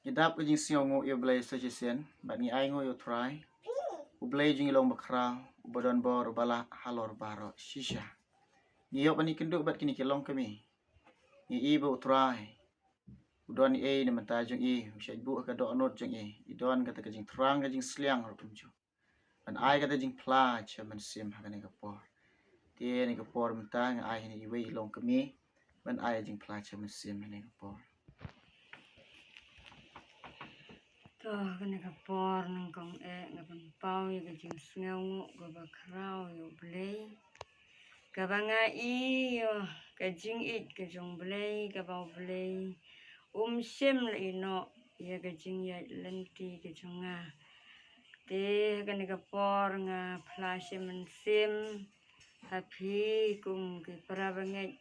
Yadap ka jing singaw ngo yo blay sa jisen, bat ni ay ngo yo try. Ublay jing ilong bakral, ubadon bor ubala halor baro shisha. Ni yo bani kenduk bat kini kilong kami. Ni ibu try. Udon ni ay na mantajong usya ibu ka do anot jong idon kata ka jing terang ka jing sliang ro kumjo. Ban ay kata jing pla cha man sim ha ka por. Tie ni ka por mentang ay ni iwe ilong kami. Ban ay jing pla cha man sim ha ka por. Toh kena kapor nang kong ngapan pau ya kajing sngaw go bakrau yo blay kabanga yo kajing kajong blay kabau blay sim la ino ya kajing ya lenti kajonga te kena kapor nga flash sim happy kum ki parabangai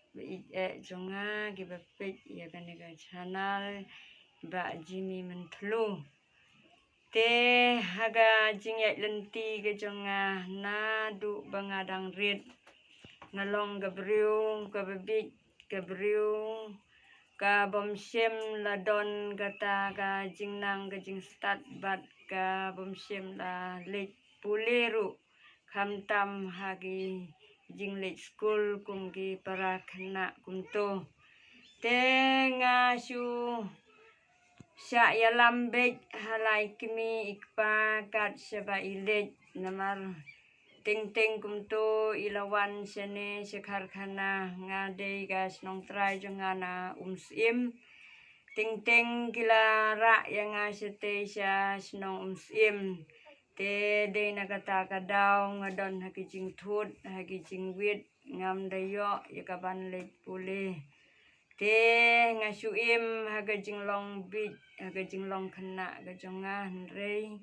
jonga ki bapet ya kena ka channel ba Jimmy mentlu te haga jingyat lenti ke jonga na du bangadang rit ngalong gabriu kababik gabriu ka bomsem la don kata ka jingnang ka jing start bat ka bomsem la lek puleru kamtam hagi jing lek school kum ki para kena kumto te ngasu Sya ya lambek halai kimi ikpa kat seba ilet namar ting kumto ilawan sene sekarkhana ngade gas nong try jongana sim ting kila ra yang asete sya snong sim te de nakata kadaw ngadon hakijing thut hakijing wit ngam dayo yakaban let pule te ngasuim haga jinglong bit haga jinglong kena gajonga rei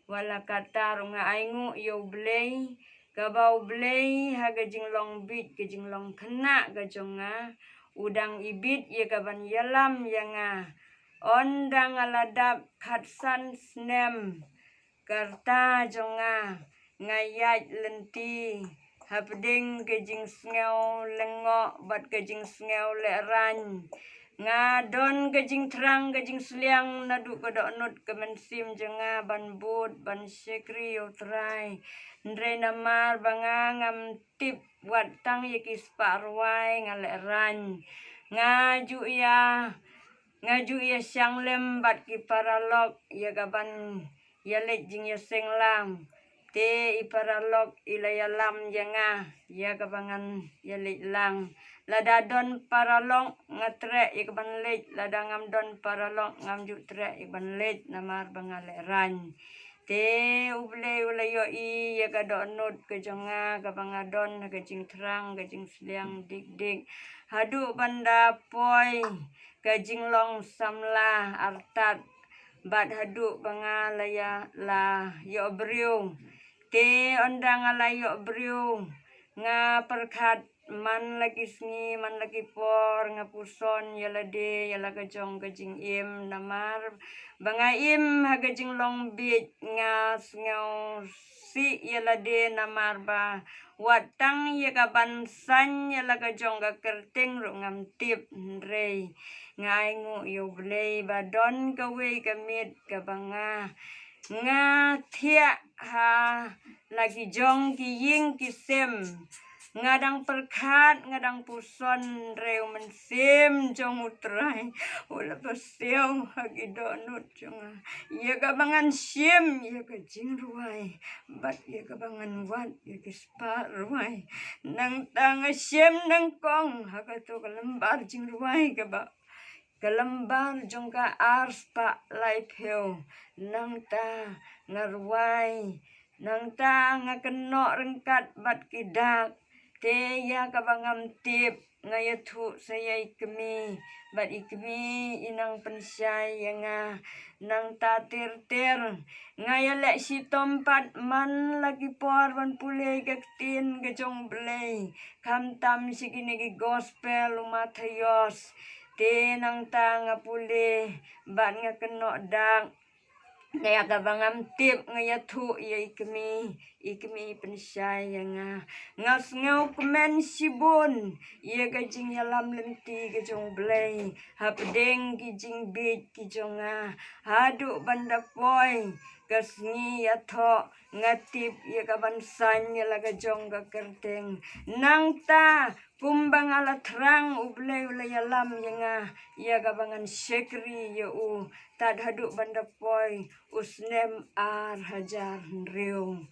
wala kata runga aingu yo blay kabau blay haga jinglong bit ke jinglong kena gajonga udang ibit ye kaban yalam yanga ondang aladap khatsan snem karta jonga ngayat lenti hapding kejing sngaw lengok bat kejing sngaw leran ngadon kejing terang kejing seliang nadu kodok nut kemensim jenga ban but ban sekri yo try ndre namar banga ngam tip wat tang yekis parwai ngaleran ngaju ya siang lem bat ki paralok ya gaban ya lek jing ya senglam te iparalok ilayalam janga ya kabangan ya lek lang ladadon paralong ngatre ikban lek ladangam don paralong ngam juk tre ikban lek namar bangaleran te uble ulayo ya kadonut kejonga kabangadon kejing terang kejing seliang dik hadu banda poi kejing long samla artat bat hadu bangalaya la yo briu te ondang alayo briu nga perkat man lagi sngi man lagi por nga puson yala de yala kajong kajing im namar banga im hagajing long bit nga sngaw si yala de namar ba watang ya kaban san yala kajong ka kerting ro ngam tip rei ngai ngu yo blei ba don kawe kamit kabanga nga thia ha lagi jong ki ying ki sem ngadang perkat ngadang puson reu mensim jong utrai ula paseu hagi donut jonga ya kabangan sim ya ka jing ruai bat ya kabangan wat ya kispa ruai nang tang sim nang kong haga to kalambar jing ruai ka ba kalambar jongka ars pa life hill nang ta ngarwai nang ta ngakeno rengkat bat kidak te ya kabangam tip ngayathu saya ikmi bat ikmi inang pensyai yanga nang ta ter ngayalek si tompat man lagi por ban pule gaktin gajong blay kam tam sigini gi gospel umathayos te nang ta ngapule bat ngakeno dak Ngaya kabangam tip ngaya thu ya ikmi pensyai ngas ngau kemen sibun ya gajing ya lam lenti gajong blay hapdeng gijing bit gijonga hadu banda poi kasngi ya tho ngatip ya kaban san ya laga jong ga kerteng nang ta kumbang ala terang ublay ulay ya lam ya kabangan syekri ya tad hadu banda poi usnem hajar riu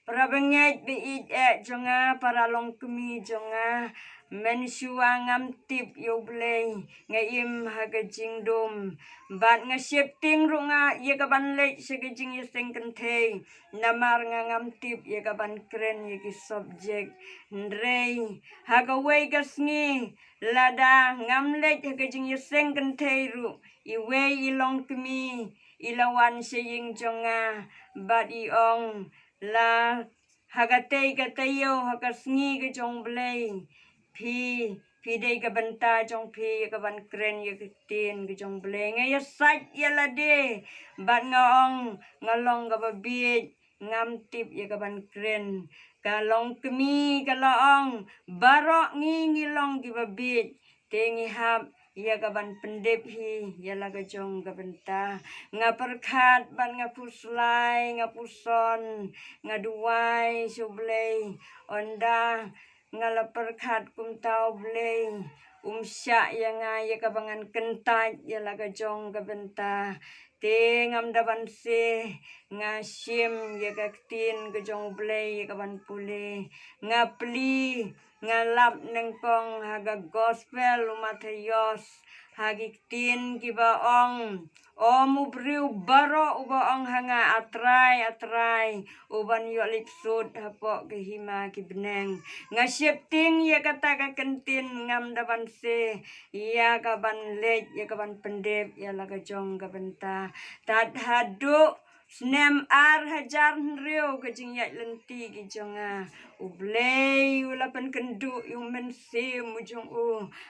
para bengek biit jonga para long kemi jonga mensyua ngam tip yo blay ngaim haga jingdom bat nga shifting runga ye kaban lek segejing ye sengken thei namar nga ngam tip ye kaban kren ye ki subject ndrei haga wei gasngi lada ngam lek haga jing ye sengken thei ru iwe ilong kemi ilawan seying jonga bat iong la hagatei gatayo hagasngi ke jong blay phi dei ka banta jong phi ka ban kren ye tin ke jong blay nge ya sat ya la de bat ngaong ngalong ka babit ngam tip ye ka ban kren ka long kemi ka laong barok ngi long ki babit tengi hap ya kaban pendep hi ya laga jong ka benta nga perkhat ban nga puslai nga puson nga duai sublei onda nga la perkhat kum tau blei sya ya nga ya kabangan kentat ya laga jong ka benta te ngam daban se nga sim ya ka tin ka jong blei ya kaban pule nga pli nga lap nengkong haga gospel Matayos hagik tin kiba ong mubriu baro uba ong hanga atrai uban yo lipsud hapo kehima kibneng nga shifting ya kata ka kentin ngam daban se ya kaban lek ya kaban pendep ya laga jong ka benta tad hadu snem hajar riu kejing yak lenti ki jonga ublei ulapan kendu yung mensim ujung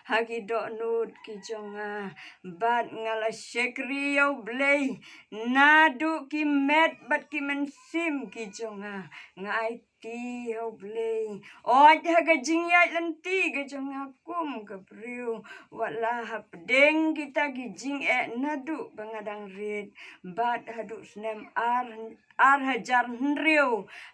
hagi dok nut ki jonga bat ngala syekri yo blei nadu ki met bat ki mensim ki jonga ngai ti ho blei haga jing yak lenti ki jonga kum ke priu wala hapdeng kita ki jing nadu bangadang rit bat hadu snem hajar riu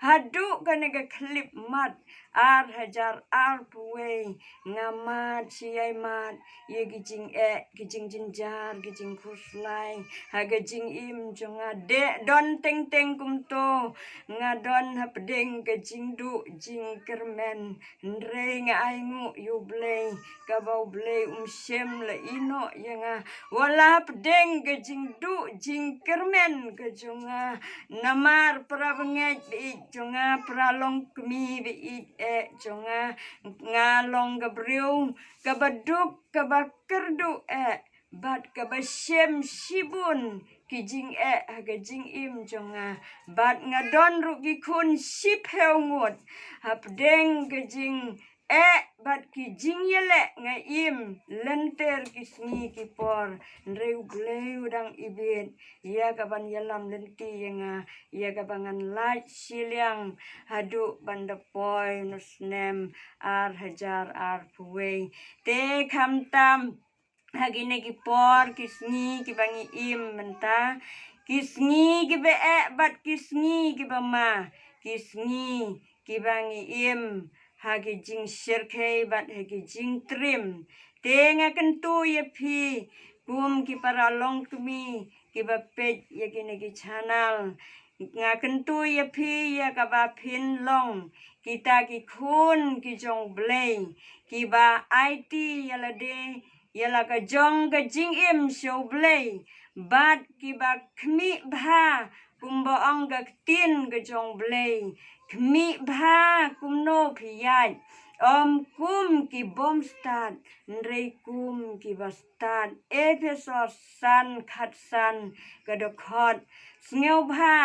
hadu kanega klip mat hajar puwe ngamat siai mat ye gijing gijing jinjar gijing kuslai haga jing im jonga de don teng teng kumto ngadon hapdeng ke jing du jing kermen ndre nga aingu yu blei kabau blei sem le ino yanga wala hapdeng ke jing du jing kermen ke jonga namar prabengek bi jonga pralong kemi bi jonga ngalong gabriu kabaduk kabakerdu bat kabashem shibun kijing haga jing im jonga bat ngadon ru gikun sip heungut hapdeng gejing bat kijing yele nga im lenter kisni kipor nreu gleu dang ibit ya kaban yalam lenti nga ya kabangan light siliang hadu banda poi nusnem hajar puwe te kamtam hagine kipor kisni kibangi im menta kisni kibe bat kisni kibama kisni kibangi im hagi jing shirkei bat hagi jing trim tenga kentu ye phi kum ki para long kemi kiba pet ye kine ki channel nga kentu ye phi ya kaba phin long kita ki khun ki jong blei kiba IT yala de yala ka jong ka jing im show blei bat kiba khmi bha kumba ong ka tin ka jong blei khmi bha kumno phiyat kum ki bom start nrei kum ki bastad efesos san khat san kadokot sneu bha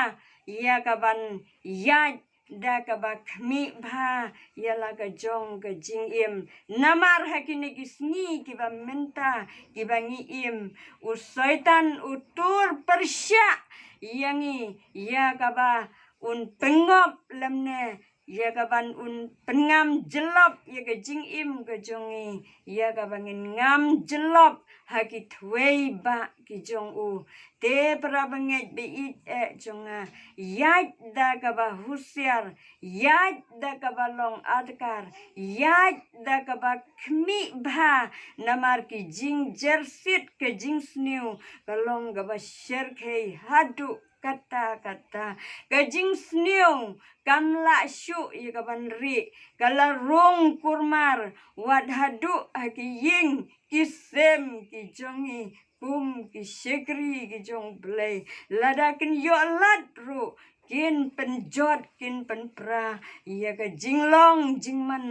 ya kaban yat da kabak mi bha yala ka jong ka jing im namar hakini kisni kiba menta kiba ngi im usaitan utur persya yangi ya kaba un pengop lemne ya kaban un pengam jelop ya ke jing im ke jongi ya kabangin ngam jelop haki twei ba ki jong u te prabanget be it jonga yat da kaba husyar yat da kaba long adkar yat da kaba kmi ba namar ki jing jersit ke jing snew kalong kaba sherkei hadu kata kajing snew kamla shu yakaban ri kala rong kurmar wadhadu aki ying kisem ki jongi kum ki shekri ki jong blay ladakin yo lat ru kin penjot kin penpra ya ka jinglong jingman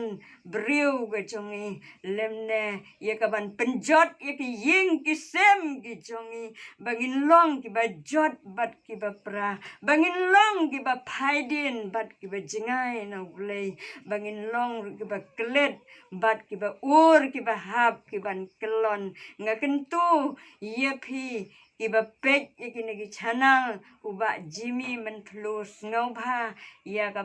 briu ka jongi lemne ya ka ban penjot ya ki ying kisem ki jongi bangin long ki ba jot bat ki ba pra bangin long ki ba phaidin bat ki ba jingai na ulei bangin long ki ba klet bat ki ba ur ki ba hap ki ban kelon ngakentu ye phi ki ba pet ye ki negi chanang uba jimi mentlus ngau bha ya ka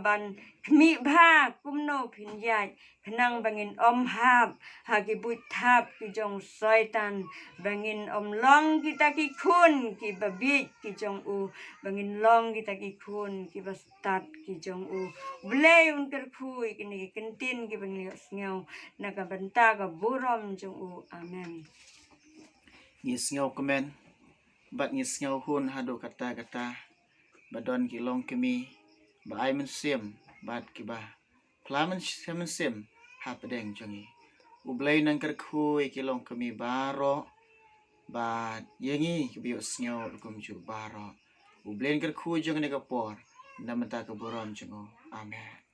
ban kmi bha kumno phin yai khnang bangin om hap ha ki but thap ki jong soitan bangin om long kita ki khun ki ba bit ki jong u bangin long kita ki khun ki ba start ki jong u blei un ker phui ki ni kentin ki bangin ngau na ka banta ka burom jong u amen Ngis ngau komen. Bat ngis ngau hun hado kata badon ki long kemi ba ai men sim bat ki ba klamen sim ha pedeng jongi ublei nang ker kui ki long kemi baro ba yengi ki bio ngau kum ju baro ublei ker kui jong ne ka por namata ka borom jongo amen